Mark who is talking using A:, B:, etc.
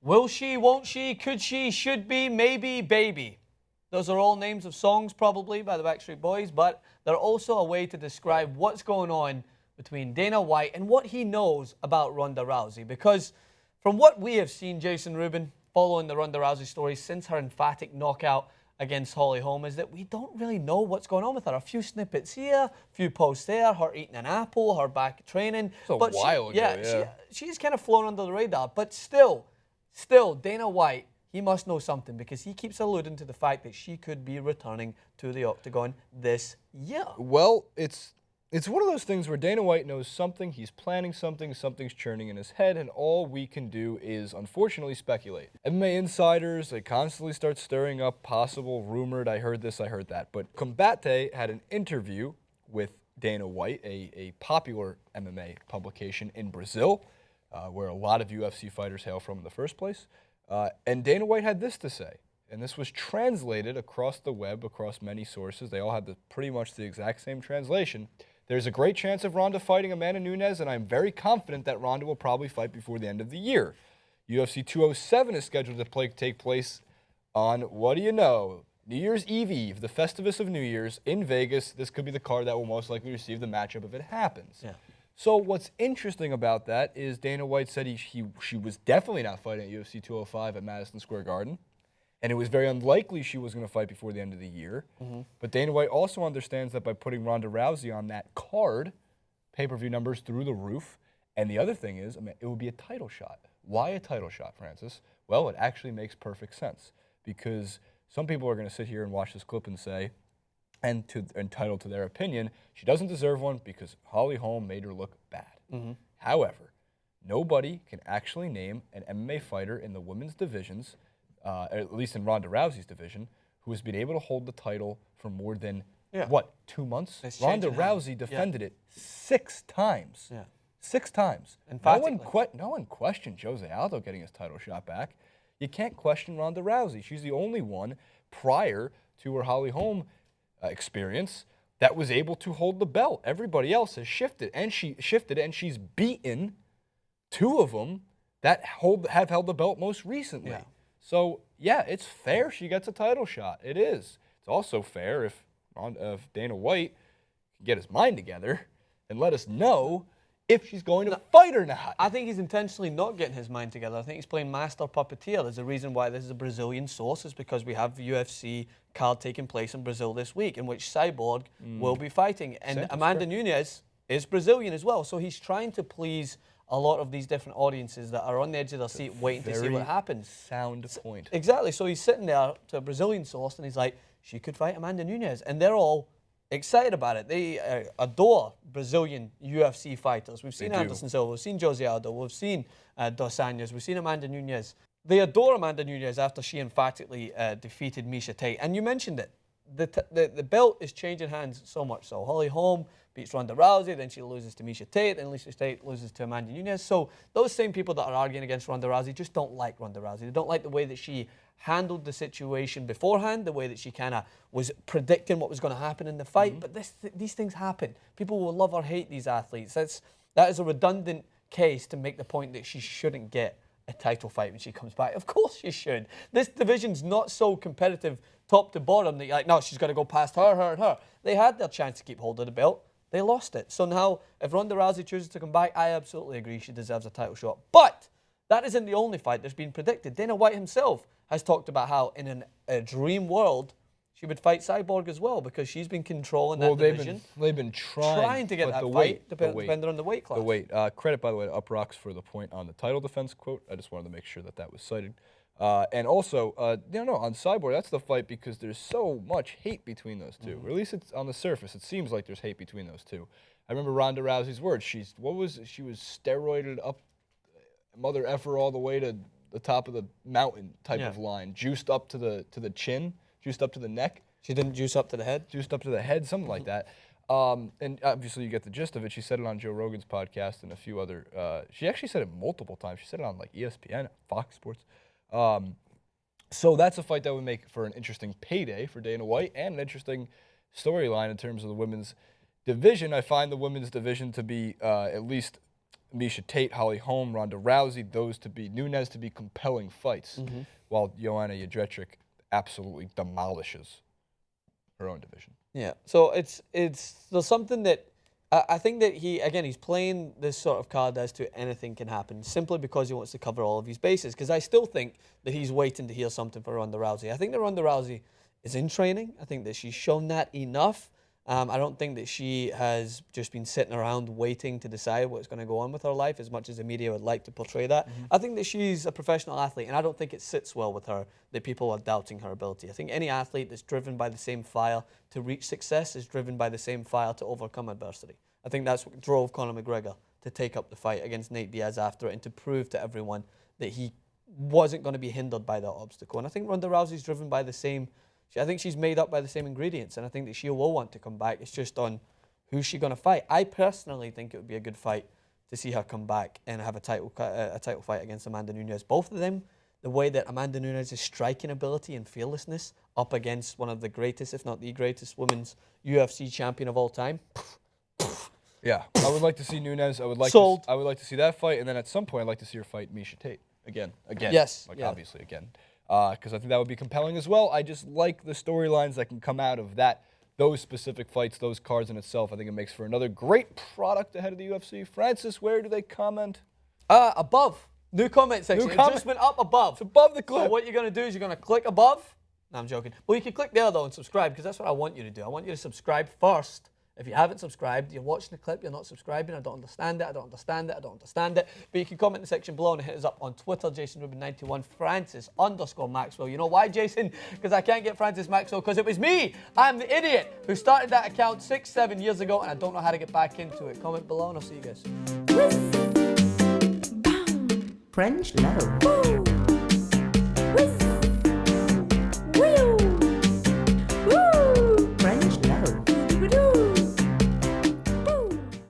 A: Will she, won't she, could she, should be, maybe, baby. Those are all names of songs probably by the Backstreet Boys, but they're also a way to describe what's going on between Dana White and what he knows about Ronda Rousey. Because from what we have seen, Jason Rubin, following the Ronda Rousey story since her emphatic knockout against Holly Holm, is that we don't really know what's going on with her. A few snippets here, a few posts there, her eating an apple, her back training.
B: It's a while ago, yeah.
A: She's kind of flown under the radar, but still, Dana White, he must know something because he keeps alluding to the fact that she could be returning to the octagon this year.
B: Well, it's one of those things where Dana White knows something, he's planning something, something's churning in his head, and all we can do is, unfortunately, speculate. MMA insiders, they constantly start stirring up possible, rumored, I heard this, I heard that. But Combate had an interview with Dana White, a popular MMA publication in Brazil, where a lot of UFC fighters hail from in the first place. And Dana White had this to say, and this was translated across the web, across many sources. They all had pretty much the exact same translation. There's a great chance of Ronda fighting Amanda Nunes, and I'm very confident that Ronda will probably fight before the end of the year. UFC 207 is scheduled to take place on, what do you know, New Year's Eve, the Festivus of New Year's in Vegas. This could be the card that will most likely receive the matchup if it happens.
A: Yeah.
B: So what's interesting about that is Dana White said she was definitely not fighting at UFC 205 at Madison Square Garden, and it was very unlikely she was going to fight before the end of the year. But Dana White also understands that by putting Ronda Rousey on that card, pay-per-view numbers through the roof, and the other thing is, it would be a title shot. Why a title shot, Francis? Well, it actually makes perfect sense, because some people are going to sit here and watch this clip and say, entitled to their opinion, she doesn't deserve one because Holly Holm made her look bad. However, nobody can actually name an MMA fighter in the women's divisions, at least in Ronda Rousey's division, who has been able to hold the title for more than, 2 months? Ronda Rousey defended it 6 times. 6 times. No one questioned Jose Aldo getting his title shot back. You can't question Ronda Rousey. She's the only one prior to her Holly Holm experience that was able to hold the belt. Everybody else has shifted, and she's beaten 2 of them that have held the belt most recently. So, yeah, it's fair she gets a title shot. It is. It's also fair if Dana White can get his mind together and let us know if she's going to fight or not.
A: I think he's intentionally not getting his mind together. I think he's playing master puppeteer. There's a reason why this is a Brazilian source, is because we have the UFC card taking place in Brazil this week, in which Cyborg will be fighting. And Amanda Nunes is Brazilian as well. So he's trying to please a lot of these different audiences that are on the edge of their seat waiting to see what happens.
B: Sound point.
A: Exactly. So he's sitting there to a Brazilian source and he's like, she could fight Amanda Nunes. And they're all excited about it. They adore Brazilian UFC fighters. We've seen Anderson Silva, we've seen Jose Aldo, we've seen Dos Anjos, we've seen Amanda Nunes. They adore Amanda Nunes after she emphatically defeated Miesha Tate. And you mentioned it. The belt is changing hands so much so. Holly Holm beats Ronda Rousey, then she loses to Miesha Tate, then Miesha Tate loses to Amanda Nunes. So those same people that are arguing against Ronda Rousey just don't like Ronda Rousey. They don't like the way that she handled the situation beforehand, the way that she kind of was predicting what was going to happen in the fight. But these things happen. People will love or hate these athletes. That is a redundant case to make the point that she shouldn't get a title fight when she comes back. Of course she should. This division's not so competitive top to bottom that you're like, no, she's got to go past her, and her. They had their chance to keep hold of the belt. They lost it. So now, if Ronda Rousey chooses to come back, I absolutely agree she deserves a title shot. But that isn't the only fight that's been predicted. Dana White himself has talked about how in a dream world, she would fight Cyborg as well, because she's been controlling that division.
B: They've been trying
A: to get that fight, depending on the weight class.
B: The weight. Credit, by the way, to Uprocks for the point on the title defense quote. I just wanted to make sure that was cited. And also, on Cyborg, that's the fight because there's so much hate between those two. Or at least it's on the surface. It seems like there's hate between those two. I remember Ronda Rousey's words. She was steroided up, mother effer all the way to the top of the mountain type of line, juiced up to the chin, juiced up to the neck.
A: She didn't juice up to the head?
B: Juiced up to the head, something like that. And obviously you get the gist of it. She said it on Joe Rogan's podcast and a few other, she actually said it multiple times. She said it on like ESPN, Fox Sports. So that's a fight that would make for an interesting payday for Dana White and an interesting storyline in terms of the women's division. I find the women's division to be at least Miesha Tate, Holly Holm, Ronda Rousey, Nunes to be compelling fights, while Joanna Jędrzejczyk absolutely demolishes her own division.
A: Yeah. So there's something that I think that he's playing this sort of card as to anything can happen simply because he wants to cover all of his bases. Because I still think that he's waiting to hear something for Ronda Rousey. I think that Ronda Rousey is in training. I think that she's shown that enough. I don't think that she has just been sitting around waiting to decide what's going to go on with her life as much as the media would like to portray that. I think that she's a professional athlete, and I don't think it sits well with her that people are doubting her ability. I think any athlete that's driven by the same fire to reach success is driven by the same fire to overcome adversity. I think that's what drove Conor McGregor to take up the fight against Nate Diaz after it and to prove to everyone that he wasn't going to be hindered by that obstacle. And I think Ronda Rousey's driven by the same... I think she's made up by the same ingredients, and I think that she will want to come back. It's just on who's she going to fight. I personally think it would be a good fight to see her come back and have a title fight against Amanda Nunes. Both of them, the way that Amanda Nunes' striking ability and fearlessness up against one of the greatest, if not the greatest, women's UFC champion of all time.
B: Yeah, I would like to see Nunes. I would like to see that fight, and then at some point, I'd like to see her fight Miesha Tate again.
A: Yes,
B: obviously again. Because I think that would be compelling as well. I just like the storylines that can come out of those specific fights, those cards in itself. I think it makes for another great product ahead of the UFC. Francis, where do they comment?
A: Above. New comment section. It just went up above.
B: It's above the clip.
A: So what you're going to do is you're going to click above. No, I'm joking. Well, you can click there, though, and subscribe, because that's what I want you to do. I want you to subscribe first. If you haven't subscribed, you're watching the clip, you're not subscribing, I don't understand it, I don't understand it, I don't understand it. But you can comment in the section below and hit us up on Twitter, JasonRubin91, Francis_Maxwell. You know why, Jason? Because I can't get Francis Maxwell, because it was me. I'm the idiot who started that account 6-7 years ago, and I don't know how to get back into it. Comment below, and I'll see you guys.
C: French love.